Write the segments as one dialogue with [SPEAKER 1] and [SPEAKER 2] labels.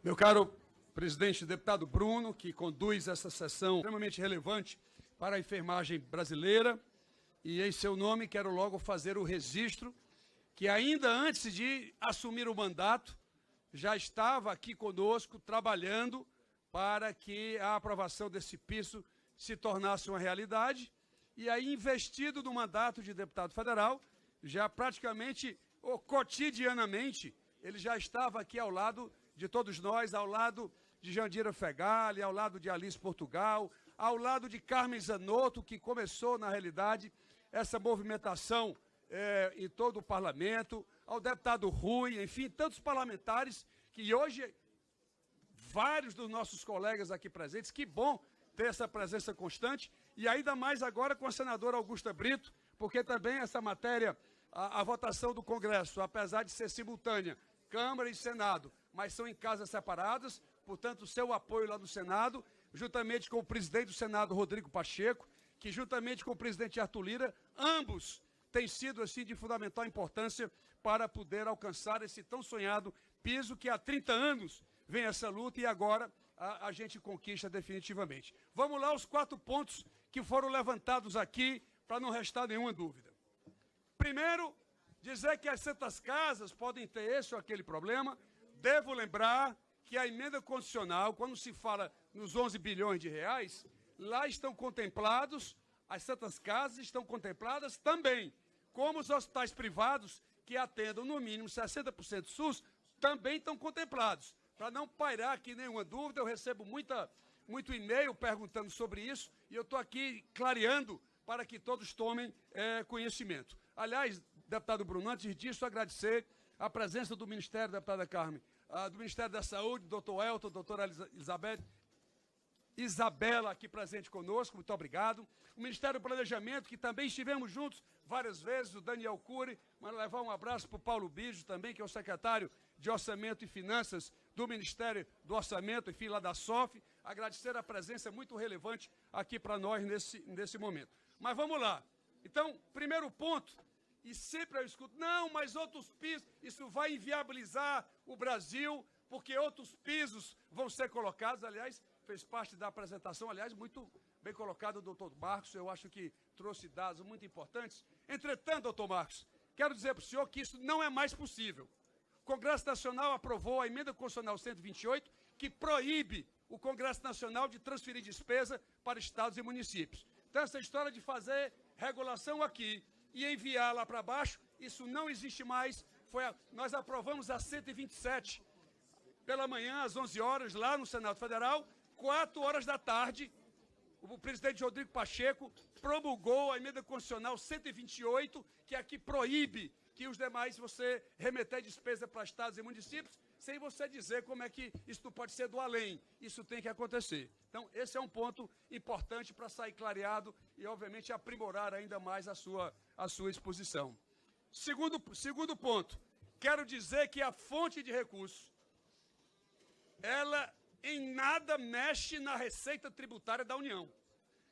[SPEAKER 1] Meu caro presidente deputado Bruno, que conduz essa sessão extremamente relevante para a enfermagem brasileira, e em seu nome quero logo fazer o registro que ainda antes de assumir o mandato, já estava aqui conosco trabalhando para que a aprovação desse piso se tornasse uma realidade, e aí investido no mandato de deputado federal, já praticamente ou cotidianamente, ele já estava aqui ao lado de todos nós, ao lado de Jandira Fegali, ao lado de Alice Portugal, ao lado de Carmen Zanotto, que começou, na realidade, essa movimentação em todo o parlamento, ao deputado Rui, enfim, tantos parlamentares que hoje, vários dos nossos colegas aqui presentes, que bom ter essa presença constante, e ainda mais agora com a senadora Augusta Brito, porque também essa matéria, a votação do Congresso, apesar de ser simultânea, Câmara e Senado, mas são em casas separadas, portanto, o seu apoio lá no Senado, juntamente com o presidente do Senado, Rodrigo Pacheco, que juntamente com o presidente Arthur Lira, ambos têm sido assim de fundamental importância para poder alcançar esse tão sonhado piso que há 30 anos vem essa luta e agora a gente conquista definitivamente. Vamos lá os 4 pontos que foram levantados aqui para não restar nenhuma dúvida. Primeiro, dizer que as santas casas podem ter esse ou aquele problema. Devo lembrar que a emenda constitucional, quando se fala nos 11 bilhões de reais, lá estão contemplados, as santas casas estão contempladas também, como os hospitais privados que atendam no mínimo 60% SUS, também estão contemplados. Para não pairar aqui nenhuma dúvida, eu recebo muito e-mail perguntando sobre isso, e eu estou aqui clareando para que todos tomem conhecimento. Aliás, deputado Bruno, antes disso, agradecer a presença do Ministério, deputada Carmen, do Ministério da Saúde, doutor Elton, doutora Isabela, aqui presente conosco, muito obrigado. O Ministério do Planejamento, que também estivemos juntos várias vezes, o Daniel Cury, mas levar um abraço para o Paulo Bijo também, que é o secretário de Orçamento e Finanças do Ministério do Orçamento, enfim, lá da SOF. Agradecer a presença muito relevante aqui para nós nesse momento. Mas vamos lá. Então, primeiro ponto, e sempre eu escuto, não, mas outros pisos, isso vai inviabilizar o Brasil, porque outros pisos vão ser colocados. Aliás, fez parte da apresentação, aliás, muito bem colocado o doutor Marcos, eu acho que trouxe dados muito importantes. Entretanto, doutor Marcos, quero dizer para o senhor que isso não é mais possível. O Congresso Nacional aprovou a emenda constitucional 128, que proíbe o Congresso Nacional de transferir despesa para estados e municípios. Então, essa história de fazer regulação aqui e enviar lá para baixo, isso não existe mais. Nós aprovamos a 127 pela manhã, às 11 horas, lá no Senado Federal. 4 horas da tarde, o presidente Rodrigo Pacheco promulgou a emenda constitucional 128, que aqui proíbe que os demais você remeter despesa para estados e municípios, sem você dizer como é que isso não pode ser do além. Isso tem que acontecer. Então, esse é um ponto importante para sair clareado e, obviamente, aprimorar ainda mais a sua exposição. Segundo ponto, quero dizer que a fonte de recursos, ela em nada mexe na receita tributária da União.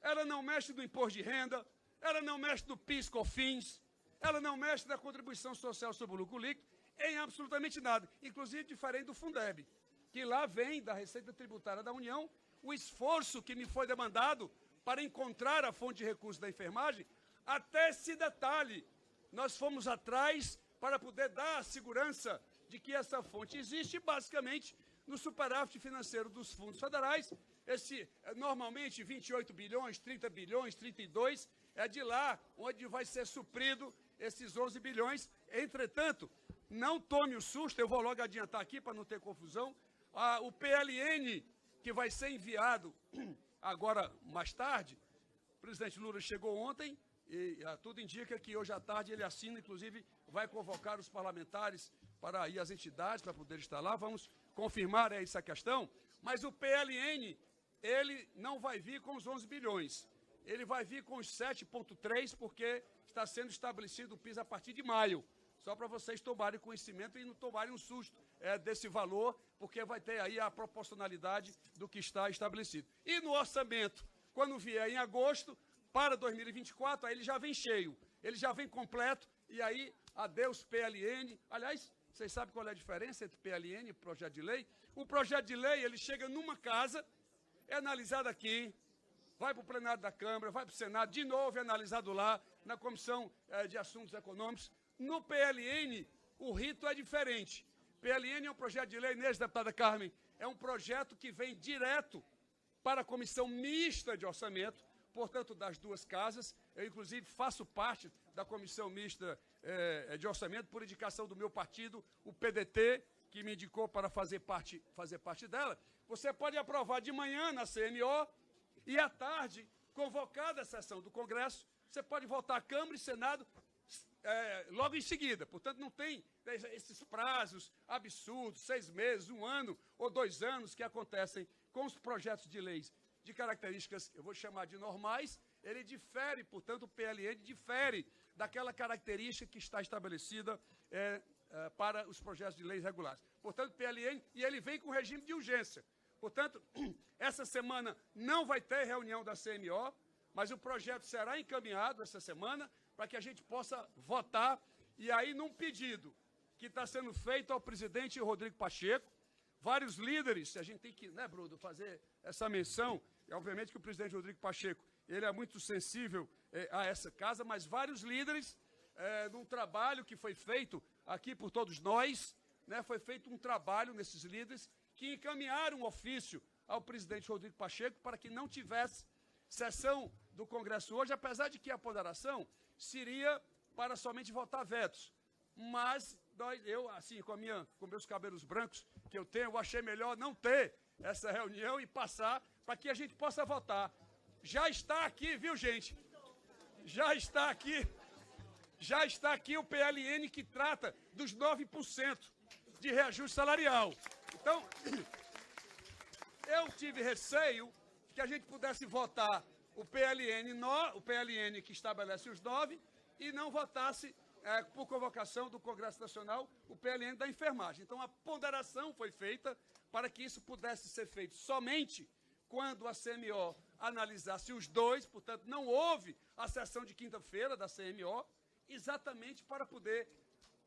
[SPEAKER 1] Ela não mexe no imposto de renda, ela não mexe no PIS/COFINS, ela não mexe na contribuição social sobre o lucro líquido, em absolutamente nada, inclusive diferente do Fundeb, que lá vem da receita tributária da União o esforço que me foi demandado para encontrar a fonte de recursos da enfermagem. Até esse detalhe, nós fomos atrás para poder dar a segurança de que essa fonte existe, basicamente, no superávit financeiro dos fundos federais. Normalmente, 28 bilhões, 30 bilhões, 32, é de lá onde vai ser suprido esses 11 bilhões. Entretanto, não tome o susto, eu vou logo adiantar aqui para não ter confusão, o PLN, que vai ser enviado agora mais tarde, o presidente Lula chegou ontem, e tudo indica que hoje à tarde ele assina, inclusive vai convocar os parlamentares para ir às entidades, para poder estar lá. Vamos confirmar essa questão, mas o PLN, ele não vai vir com os 11 bilhões, ele vai vir com os 7,3, porque está sendo estabelecido o PIS a partir de maio, só para vocês tomarem conhecimento e não tomarem um susto desse valor, porque vai ter aí a proporcionalidade do que está estabelecido. E no orçamento, quando vier em agosto, para 2024, aí ele já vem cheio, ele já vem completo, e aí, adeus PLN. Aliás, Vocês sabem qual é a diferença entre PLN e projeto de lei? O projeto de lei, ele chega numa casa, é analisado aqui, vai para o plenário da Câmara, vai para o Senado, de novo é analisado lá, na Comissão de Assuntos Econômicos. No PLN, o rito é diferente. PLN é um projeto de lei, deputada Carmen, é um projeto que vem direto para a Comissão Mista de Orçamento, portanto, das duas casas. Eu, inclusive, faço parte da Comissão Mista de Orçamento por indicação do meu partido, o PDT, que me indicou para fazer parte dela. Você pode aprovar de manhã na CMO e, à tarde, convocada a sessão do Congresso, você pode votar a Câmara e Senado logo em seguida. Portanto, não tem esses prazos absurdos, 6 meses, 1 ano ou 2 anos que acontecem com os projetos de leis de características, eu vou chamar de normais. Ele difere, portanto, o PLN difere daquela característica que está estabelecida para os projetos de leis regulares. Portanto, PLN, e ele vem com regime de urgência. Portanto, essa semana não vai ter reunião da CMO, mas o projeto será encaminhado essa semana para que a gente possa votar. E aí, num pedido que está sendo feito ao presidente Rodrigo Pacheco, vários líderes, a gente tem que, né, Bruno, fazer essa menção, e obviamente que o presidente Rodrigo Pacheco, ele é muito sensível a essa casa, mas vários líderes, num trabalho que foi feito aqui por todos nós, né, foi feito um trabalho nesses líderes que encaminharam um ofício ao presidente Rodrigo Pacheco para que não tivesse sessão do Congresso hoje, apesar de que a ponderação seria para somente votar vetos. Mas eu, assim, com meus cabelos brancos que eu tenho, eu achei melhor não ter essa reunião e passar para que a gente possa votar. Já está aqui, viu, gente? Já está aqui o PLN que trata dos 9% de reajuste salarial. Então, eu tive receio que a gente pudesse votar o PLN que estabelece os 9 e não votasse, por convocação do Congresso Nacional, o PLN da enfermagem. Então, a ponderação foi feita para que isso pudesse ser feito somente quando a CMO analisasse os dois, portanto, não houve a sessão de quinta-feira da CMO, exatamente para poder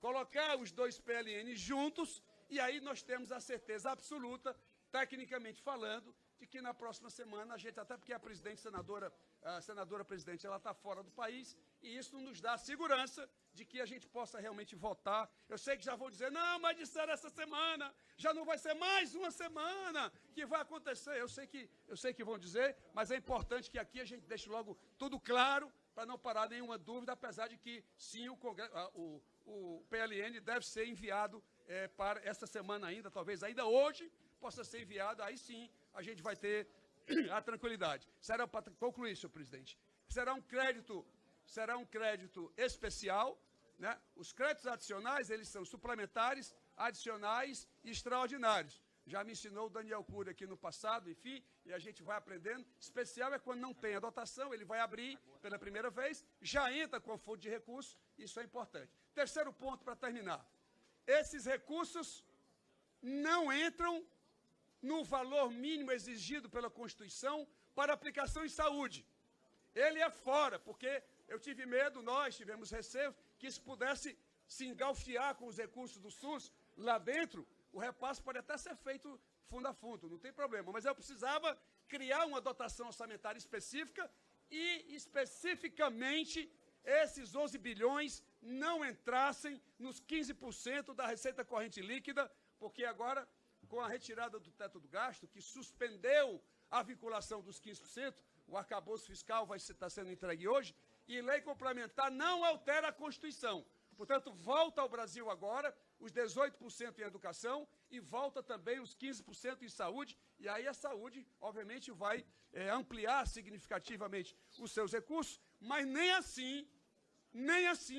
[SPEAKER 1] colocar os dois PLN juntos, e aí nós temos a certeza absoluta, tecnicamente falando, de que na próxima semana a gente, até porque a senadora presidente, ela está fora do país, e isso nos dá a segurança de que a gente possa realmente votar. Eu sei que já vou dizer, não, mas disseram essa semana, já não vai ser mais uma semana que vai acontecer. Eu sei que vão dizer, mas é importante que aqui a gente deixe logo tudo claro, para não parar nenhuma dúvida, apesar de que, sim, o PLN deve ser enviado para essa semana ainda, talvez ainda hoje possa ser enviado, aí sim a gente vai ter a tranquilidade. Será, para concluir, senhor presidente, será um crédito especial, né? Os créditos adicionais, eles são suplementares, adicionais e extraordinários. Já me ensinou o Daniel Cury aqui no passado, enfim, e a gente vai aprendendo. Especial é quando não tem a dotação, ele vai abrir pela primeira vez, já entra com fonte de recursos, isso é importante. Terceiro ponto para terminar. Esses recursos não entram no valor mínimo exigido pela Constituição para aplicação em saúde. Ele é fora, porque eu tive medo, nós tivemos receio, que isso pudesse se engalfiar com os recursos do SUS lá dentro. O repasse pode até ser feito fundo a fundo, não tem problema, mas eu precisava criar uma dotação orçamentária específica e, especificamente, esses 11 bilhões não entrassem nos 15% da receita corrente líquida, porque agora, com a retirada do teto do gasto, que suspendeu a vinculação dos 15%, o arcabouço fiscal vai estar sendo entregue hoje, e lei complementar não altera a Constituição. Portanto, volta ao Brasil agora os 18% em educação e volta também os 15% em saúde, e aí a saúde, obviamente, vai ampliar significativamente os seus recursos, mas nem assim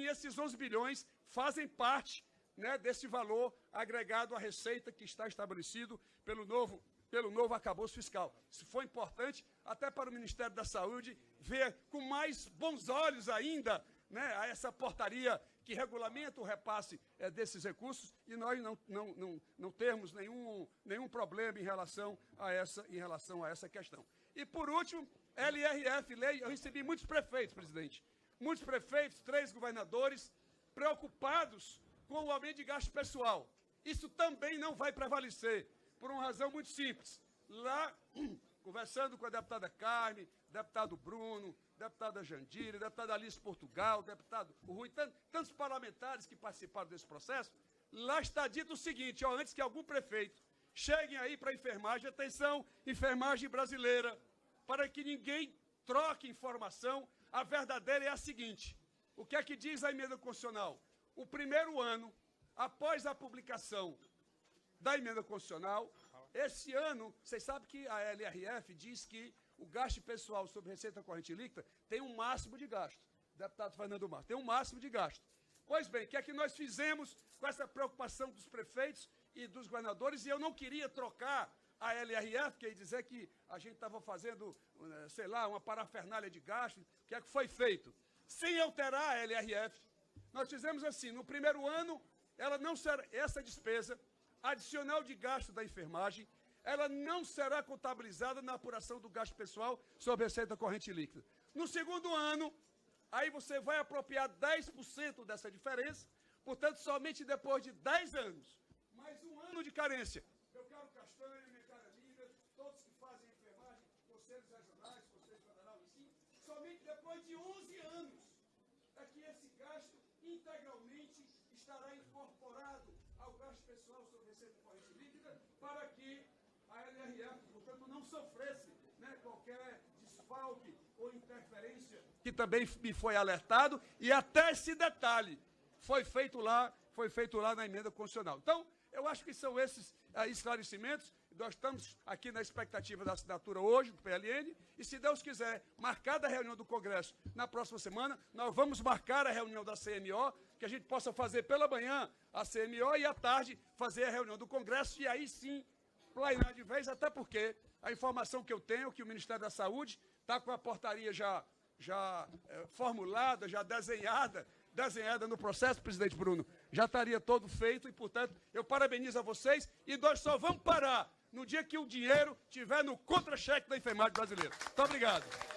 [SPEAKER 1] esses 11 bilhões fazem parte, né, desse valor agregado à receita que está estabelecido pelo novo arcabouço fiscal. Isso foi importante até para o Ministério da Saúde ver com mais bons olhos ainda, né, a essa portaria que regulamenta o repasse desses recursos, e nós não termos nenhum problema em relação a essa questão. E, por último, LRF, lei, eu recebi muitos prefeitos, presidente, muitos prefeitos, 3 governadores, preocupados com o aumento de gasto pessoal. Isso também não vai prevalecer, por uma razão muito simples. Lá, conversando com a deputada Carme, deputado Bruno, deputada Jandira, deputada Alice Portugal, deputado Rui, tantos parlamentares que participaram desse processo, lá está dito o seguinte, ó, antes que algum prefeito chegue aí para a enfermagem, atenção, enfermagem brasileira, para que ninguém troque informação, a verdadeira é a seguinte, o que é que diz a emenda constitucional? O primeiro ano, após a publicação da emenda constitucional, esse ano, vocês sabem que a LRF diz que o gasto pessoal sobre receita corrente líquida tem um máximo de gasto. Deputado Fernando Marcos, tem um máximo de gasto. Pois bem, o que é que nós fizemos com essa preocupação dos prefeitos e dos governadores? E eu não queria trocar a LRF, que ia dizer que a gente estava fazendo, sei lá, uma parafernália de gasto. O que é que foi feito? Sem alterar a LRF, nós fizemos assim, no primeiro ano, ela não será, essa despesa adicional de gasto da enfermagem, ela não será contabilizada na apuração do gasto pessoal sobre receita corrente líquida. No segundo ano, aí você vai apropriar 10% dessa diferença, portanto, somente depois de 10 anos, mais um ano de carência. Meu caro Castanho, minha cara Lívia, todos que fazem enfermagem, conselhos regionais, conselhos federal, enfim, somente depois de 11 anos é que esse gasto integralmente estará incorporado ao gasto pessoal sobre receita corrente líquida para que a LRF, portanto, não sofresse, né, qualquer desfalque ou interferência, que também me foi alertado, e até esse detalhe foi feito lá na emenda constitucional. Então, eu acho que são esses esclarecimentos. Nós estamos aqui na expectativa da assinatura hoje do PLN, e se Deus quiser, marcada a reunião do Congresso na próxima semana, nós vamos marcar a reunião da CMO, que a gente possa fazer pela manhã a CMO e à tarde fazer a reunião do Congresso, e aí sim plainar de vez, até porque a informação que eu tenho é que o Ministério da Saúde está com a portaria já formulada, já desenhada no processo, presidente Bruno, já estaria todo feito e, portanto, eu parabenizo a vocês e nós só vamos parar no dia que o dinheiro estiver no contra-cheque da enfermagem brasileira. Muito obrigado.